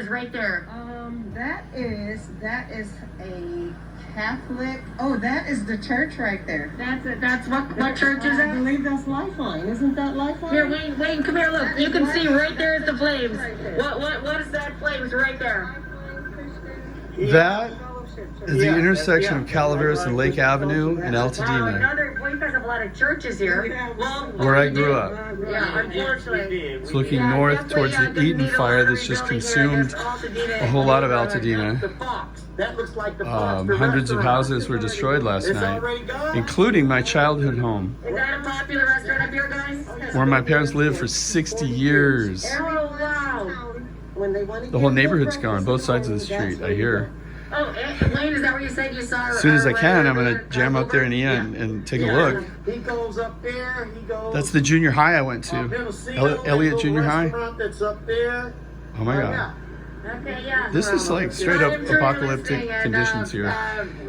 is right there? That is a Catholic. Oh, that is the church right there. That's what church is I that? believe that's Lifeline. Isn't that Lifeline? Here, wait, come here, look. You can see right there is the flames. What is that flames right there? That is the intersection of Calaveras and Lake Avenue in Wow, Altadena, well, you guys have a lot of churches here. Well, where I grew up. Yeah, unfortunately. It's looking north towards the Eaton fire that's just consumed a whole lot of Altadena. Hundreds of houses were destroyed last night, including my childhood home, Is that a popular restaurant up here, guys? where my parents lived for 60 years. Oh, wow. The whole neighborhood's gone, both sides of the street, I hear. Oh, Lane, is that where you said you saw? As soon as I can, I'm going to jam up there in the end and take a look. He goes up there. He goes. That's the junior high I went to. Elliott Junior High. That's up there. Oh my God. Okay, yeah. This is like straight up apocalyptic conditions here.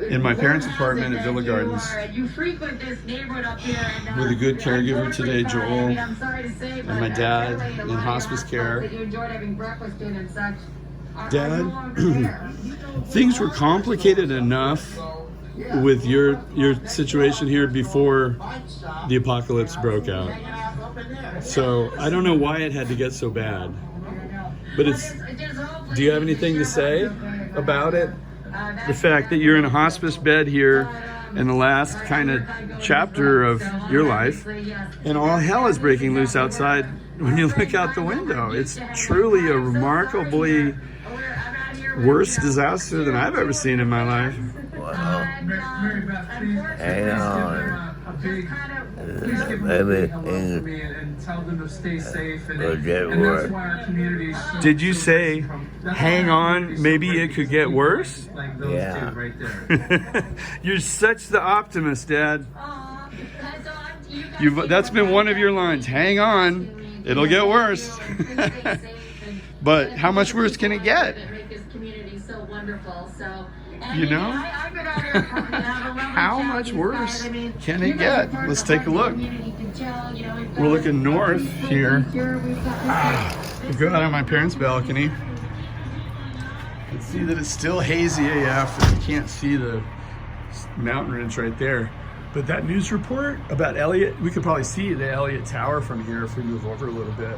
In my parents' apartment at Villa Gardens. You frequent this neighborhood up here. With a good caregiver today, Joel. I'm sorry to say, And my dad in hospice care. You enjoyed having breakfast in and such. Dad, things were complicated enough with your situation here before the apocalypse broke out. So I don't know why it had to get so bad. But do you have anything to say about it? The fact that you're in a hospice bed here in the last kind of chapter of your life, and all hell is breaking loose outside when you look out the window. It's truly a remarkably worse disaster than I've ever seen in my life. Wow. Hang on. Everything will get worse. Did you say, hang on, maybe it could get worse? Yeah. You're such the optimist, Dad. That's been one of your lines. Hang on, it'll get worse. But how much worse can it get? You know? How much worse can it get? Let's take a look. We're looking north here. We'll go out on my parents' balcony and see that it's still hazy AF, and you can't see the mountain range right there. But that news report about Elliott, we could probably see the Elliott Tower from here if we move over a little bit.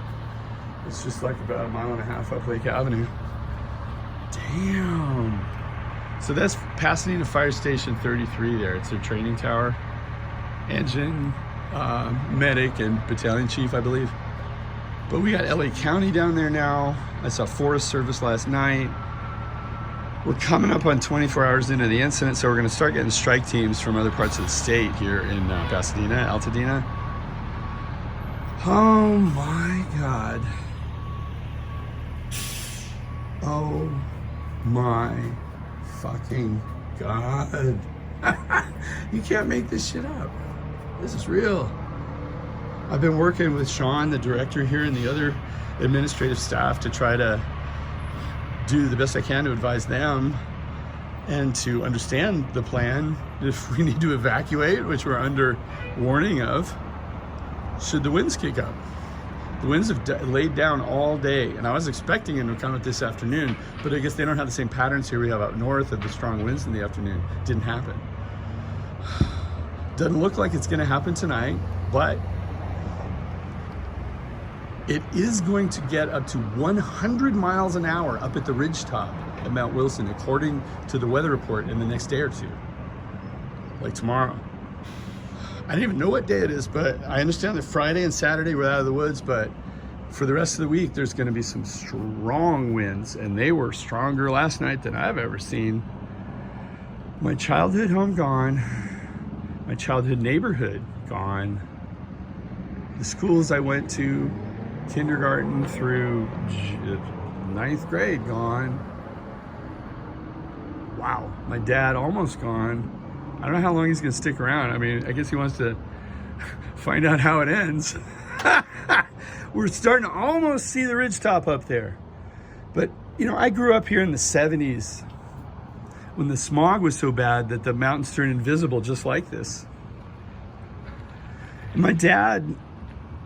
It's just like about 1.5 miles up Lake Avenue. Damn. So that's Pasadena Fire Station 33 there. It's their training tower. Engine, medic, and battalion chief, I believe. But we got LA County down there now. I saw Forest Service last night. We're coming up on 24 hours into the incident, so we're going to start getting strike teams from other parts of the state here in Pasadena, Altadena. Oh my God. Oh my fucking God. You can't make this shit up. This is real. I've been working with Sean, the director here, and the other administrative staff to try to do the best I can to advise them and to understand the plan if we need to evacuate, which we're under warning of, should the winds kick up. The winds have laid down all day, and I was expecting them to come up this afternoon, but I guess they don't have the same patterns here we have up north of the strong winds in the afternoon. Didn't happen. Doesn't look like it's gonna happen tonight, but it is going to get up to 100 miles an hour up at the ridgetop at Mount Wilson, according to the weather report in the next day or two, like tomorrow. I didn't even know what day it is, but I understand that Friday and Saturday we're out of the woods, but for the rest of the week, there's gonna be some strong winds, and they were stronger last night than I've ever seen. My childhood home gone, my childhood neighborhood gone, the schools I went to, kindergarten through 9th grade gone. Wow, my dad almost gone. I don't know how long he's gonna stick around. I mean, I guess he wants to find out how it ends. We're starting to almost see the ridgetop up there. But, you know, I grew up here in the 70s when the smog was so bad that the mountains turned invisible just like this. And my dad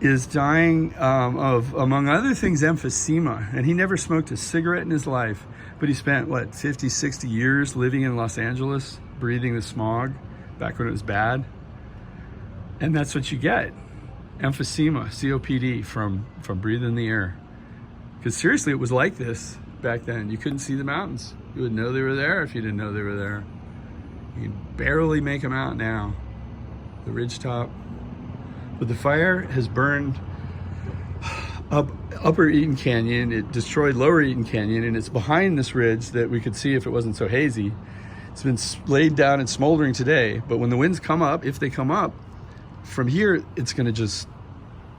is dying of, among other things, emphysema. And he never smoked a cigarette in his life, but he spent, what, 50, 60 years living in Los Angeles, breathing the smog back when it was bad. And that's what you get, emphysema, COPD, from breathing the air. Because seriously, it was like this back then. You couldn't see the mountains. You wouldn't know they were there if you didn't know they were there. You can barely make them out now, the ridgetop. But the fire has burned up Upper Eaton Canyon. It destroyed Lower Eaton Canyon, and it's behind this ridge that we could see if it wasn't so hazy. It's been laid down and smoldering today, but when the winds come up, if they come up, from here, it's gonna just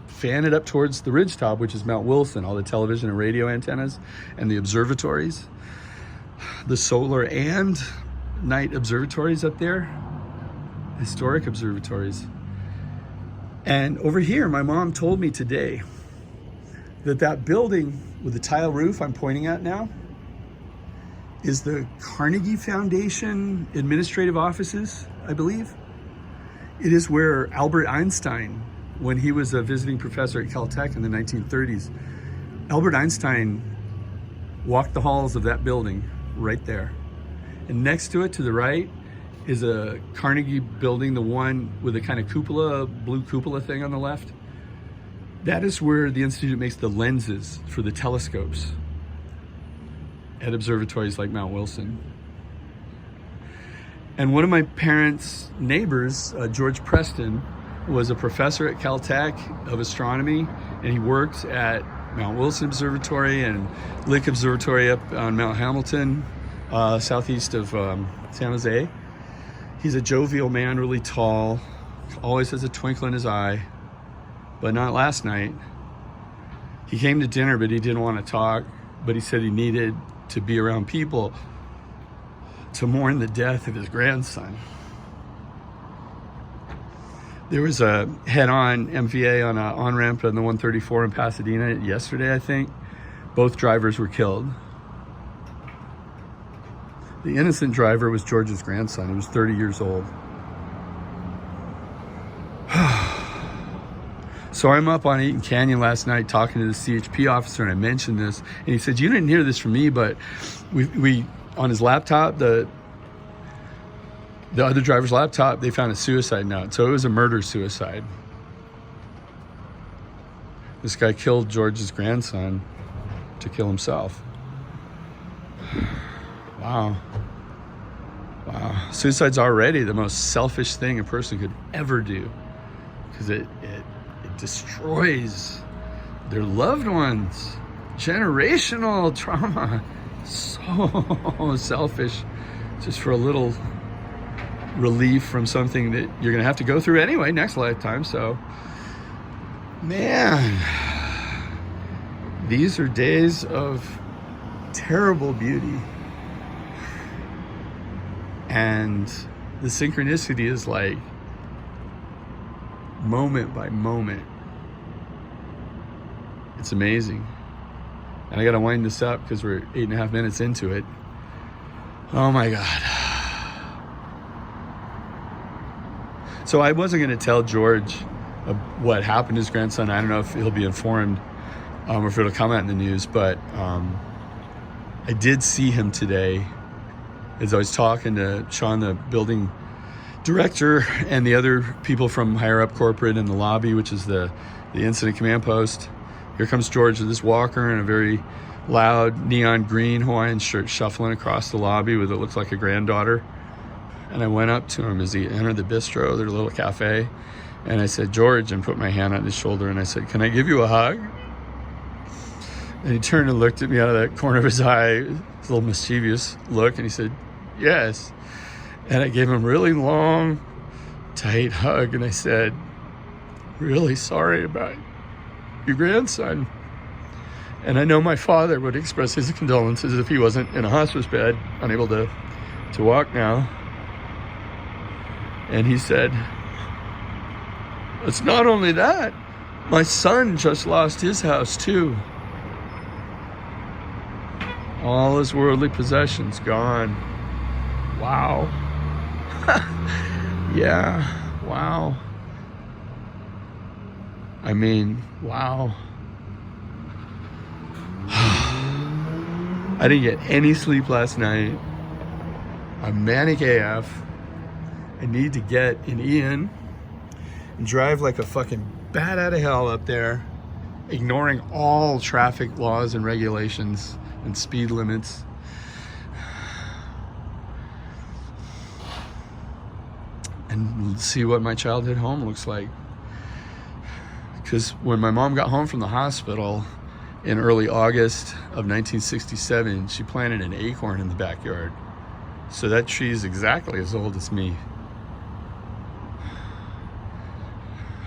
fan it up towards the ridgetop, which is Mount Wilson, all the television and radio antennas, and the observatories, the solar and night observatories up there, historic observatories. And over here, my mom told me today that that building with the tile roof I'm pointing at now is the Carnegie Foundation administrative offices, I believe. It is where Albert Einstein, when he was a visiting professor at Caltech in the 1930s, Albert Einstein walked the halls of that building right there. And next to it, to the right, is a Carnegie building, the one with a kind of cupola, blue cupola thing on the left. That is where the Institute makes the lenses for the telescopes at observatories like Mount Wilson. And one of my parents' neighbors, George Preston, was a professor at Caltech of astronomy, and he worked at Mount Wilson Observatory and Lick Observatory up on Mount Hamilton, southeast of San Jose. He's a jovial man, really tall, always has a twinkle in his eye, but not last night. He came to dinner, but he didn't want to talk, but he said he needed to be around people to mourn the death of his grandson. There was a head-on MVA on an on-ramp on the 134 in Pasadena yesterday, I think. Both drivers were killed. The innocent driver was George's grandson. He was 30 years old. So I'm up on Eaton Canyon last night talking to the CHP officer, and I mentioned this, and he said, "You didn't hear this from me, but we on his laptop, the other driver's laptop, they found a suicide note. So it was a murder-suicide. This guy killed George's grandson to kill himself." Wow. Wow. Suicide's already the most selfish thing a person could ever do, because it destroys their loved ones. Generational trauma. So selfish, just for a little relief from something that you're gonna have to go through anyway next lifetime. So, man, these are days of terrible beauty. And the synchronicity is like moment by moment. It's amazing. And I gotta wind this up because we're 8.5 minutes into it. Oh my God. So I wasn't gonna tell George what happened to his grandson. I don't know if he'll be informed or if it'll come out in the news, but I did see him today as I was talking to Sean, the building director, and the other people from higher up corporate in the lobby, which is the incident command post. Here comes George with this walker and a very loud neon green Hawaiian shirt shuffling across the lobby with what looks like a granddaughter. And I went up to him as he entered the bistro, their little cafe, and I said, "George," and put my hand on his shoulder and I said, "Can I give you a hug?" And he turned and looked at me out of that corner of his eye, a little mischievous look, and he said, "Yes." And I gave him a really long, tight hug, and I said, "Really sorry about your grandson. And I know my father would express his condolences if he wasn't in a hospice bed, unable to walk now." And he said, "It's not only that, my son just lost his house too. All his worldly possessions gone." Wow. Yeah, wow. I mean, wow. I didn't get any sleep last night. I'm manic AF. I need to get an Ian and drive like a fucking bat out of hell up there, ignoring all traffic laws and regulations and speed limits. And see what my childhood home looks like. Because when my mom got home from the hospital in early August of 1967, she planted an acorn in the backyard. So that tree is exactly as old as me.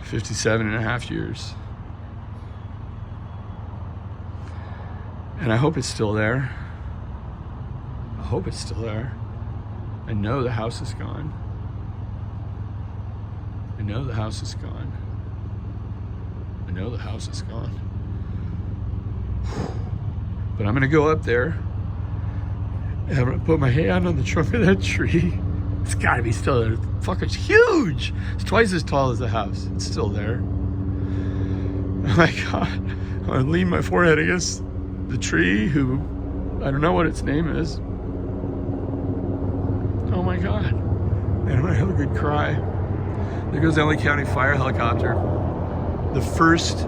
57 and a half years. And I hope it's still there. I hope it's still there. I know the house is gone. I know the house is gone. I know the house is gone. But I'm gonna go up there and I'm gonna put my hand on the trunk of that tree. It's gotta be still there. Fuck, it's huge. It's twice as tall as the house. It's still there. Oh my God. I'm gonna lean my forehead against the tree who, I don't know what its name is. Oh my God. And I'm gonna have a good cry. There goes the LA County Fire Helicopter. The first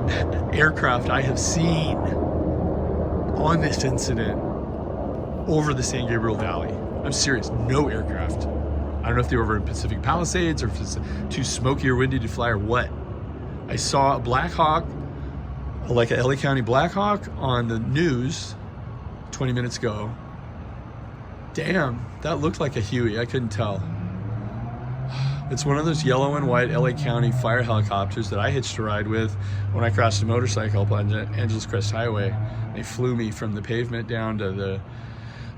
aircraft I have seen on this incident over the San Gabriel Valley. I'm serious, no aircraft. I don't know if they were over in Pacific Palisades or if it's too smoky or windy to fly or what. I saw a Black Hawk, like a LA County Black Hawk on the news 20 minutes ago. Damn, that looked like a Huey, I couldn't tell. It's one of those yellow and white LA County fire helicopters that I hitched a ride with when I crashed a motorcycle up on Angeles Crest Highway. They flew me from the pavement down to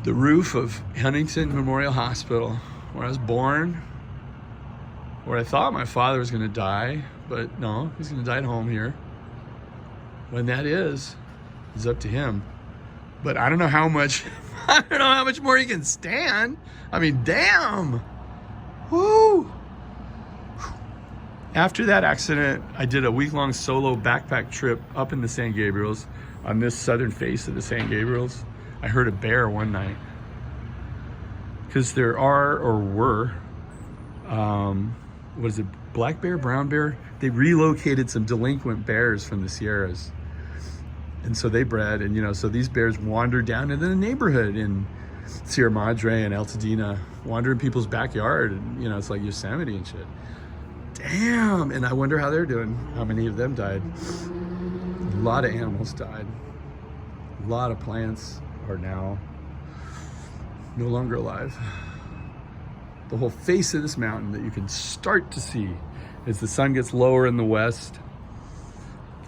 the roof of Huntington Memorial Hospital, where I was born, where I thought my father was gonna die, but no, he's gonna die at home here. When that is up to him. But I don't know how much, I don't know how much more he can stand. I mean, damn. Woo. After that accident, I did a week-long solo backpack trip up in the San Gabriels on this southern face of the San Gabriels. I heard a bear one night. Because there are, or were, what is it, black bear, brown bear? They relocated some delinquent bears from the Sierras. And so they bred, and so these bears wander down into the neighborhood in Sierra Madre and Altadena, wander in people's backyard, and it's like Yosemite and shit. Damn, and I wonder how they're doing. How many of them died? A lot of animals died. A lot of plants are now no longer alive. The whole face of this mountain that you can start to see as the sun gets lower in the west,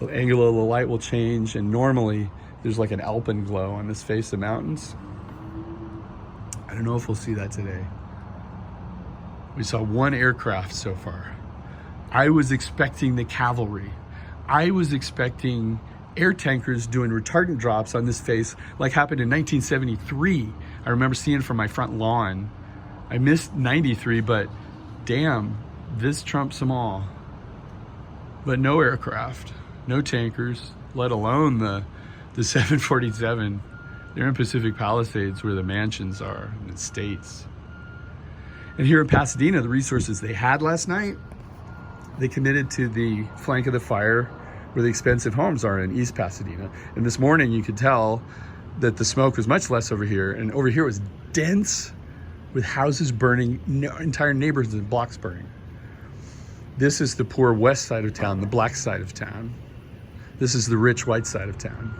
the angle of the light will change, and normally there's like an alpenglow on this face of mountains. I don't know if we'll see that today. We saw one aircraft so far. I was expecting the cavalry. I was expecting air tankers doing retardant drops on this face like happened in 1973. I remember seeing from my front lawn. I missed 93, but damn, this trumps them all. But no aircraft, no tankers, let alone the 747. They're in Pacific Palisades where the mansions are in the States. And here in Pasadena, the resources they had last night, they committed to the flank of the fire where the expensive homes are in East Pasadena. And this morning you could tell that the smoke was much less over here, and over here was dense with houses burning, entire neighborhoods and blocks burning. This is the poor west side of town, the black side of town. This is the rich white side of town.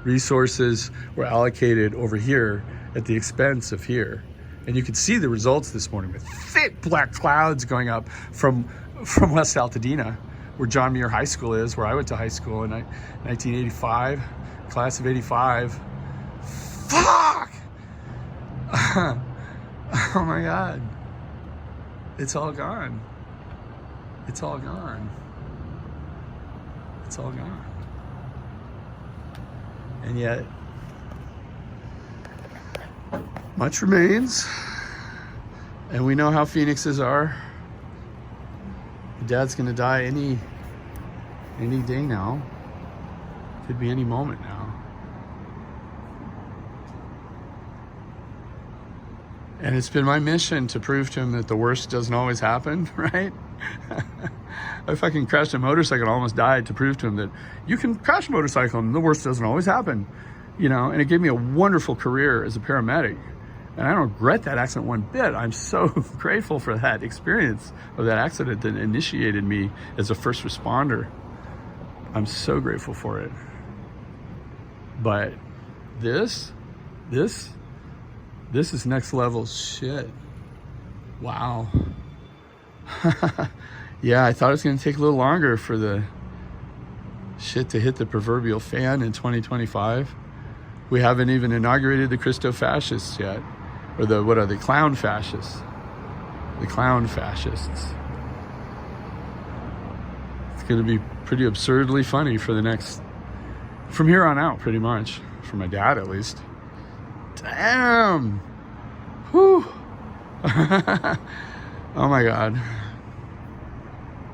Resources were allocated over here at the expense of here. And you could see the results this morning with thick black clouds going up from West Altadena, where John Muir High School is, where I went to high school in 1985, class of 85. Fuck! Oh my God. It's all gone. It's all gone. It's all gone. And yet, much remains. And we know how Phoenixes are. Your dad's gonna die Any day now. Could be any moment now. And it's been my mission to prove to him that the worst doesn't always happen, right? I fucking crashed a motorcycle and almost died to prove to him that you can crash a motorcycle and the worst doesn't always happen. You know, and it gave me a wonderful career as a paramedic. And I don't regret that accident one bit. I'm so grateful for that experience of that accident that initiated me as a first responder. I'm so grateful for it. But this is next level shit. Wow. Yeah, I thought it was going to take a little longer for the shit to hit the proverbial fan in 2025. We haven't even inaugurated the Christo-fascists yet. Or the, what are they, clown fascists. The clown fascists. It's going to be pretty absurdly funny for the next, from here on out, pretty much. For my dad, at least. Damn! Whew! Oh my God.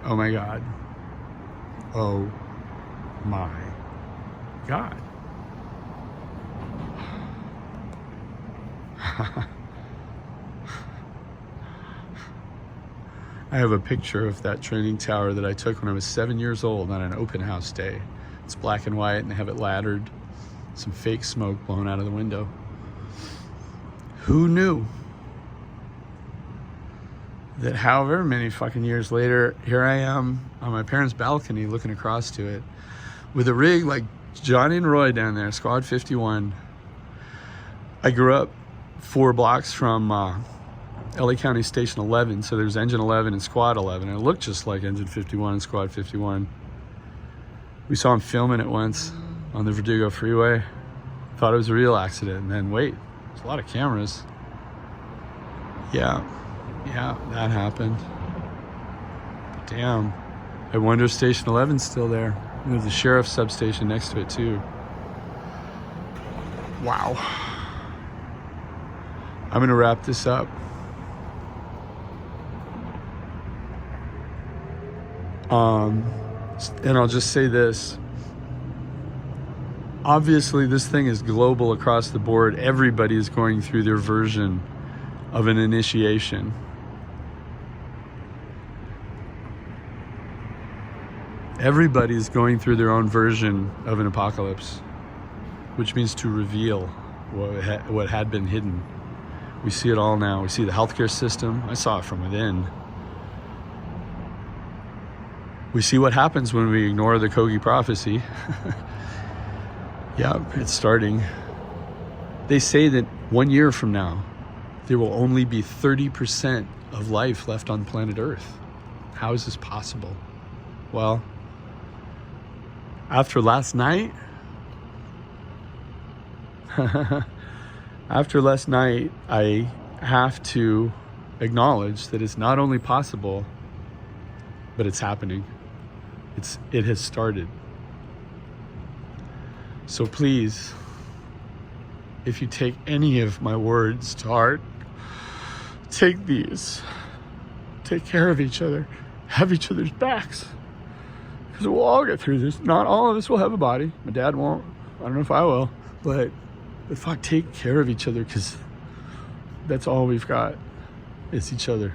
Oh my God. Oh my God. I have a picture of that training tower that I took when I was 7 years old on an open house day. It's black and white and they have it laddered. Some fake smoke blowing out of the window. Who knew that however many fucking years later, here I am on my parents' balcony looking across to it with a rig like Johnny and Roy down there, Squad 51. I grew up 4 blocks from LA County Station 11, so there's Engine 11 and Squad 11, and it looked just like Engine 51 and Squad 51. We saw him filming it once on the Verdugo Freeway. Thought it was a real accident, and then wait, there's a lot of cameras. Yeah, that happened. Damn. I wonder if Station 11's still there. There's a sheriff's substation next to it too. Wow. I'm gonna wrap this up. And I'll just say this. Obviously, this thing is global across the board. Everybody is going through their version of an initiation. Everybody's going through their own version of an apocalypse, which means to reveal what had been hidden. We see it all now. We see the healthcare system. I saw it from within. We see what happens when we ignore the Kogi prophecy. Yeah, it's starting. They say that 1 year from now, there will only be 30% of life left on planet Earth. How is this possible? Well, after last night, I have to acknowledge that it's not only possible, but it's happening. It has started. So please, if you take any of my words to heart, take these. Take care of each other. Have each other's backs. Because we'll all get through this. Not all of us will have a body. My dad won't. I don't know if I will. But fuck, take care of each other, because that's all we've got. It's each other.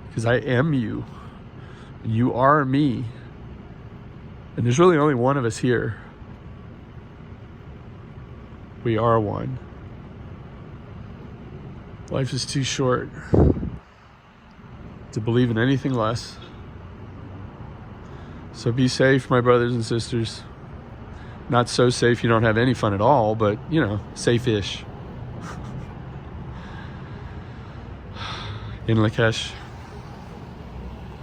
Because I am you. And you are me. And there's really only one of us here. We are one. Life is too short to believe in anything less. So be safe, my brothers and sisters. Not so safe you don't have any fun at all, but, you know, safe-ish. In Lakesh.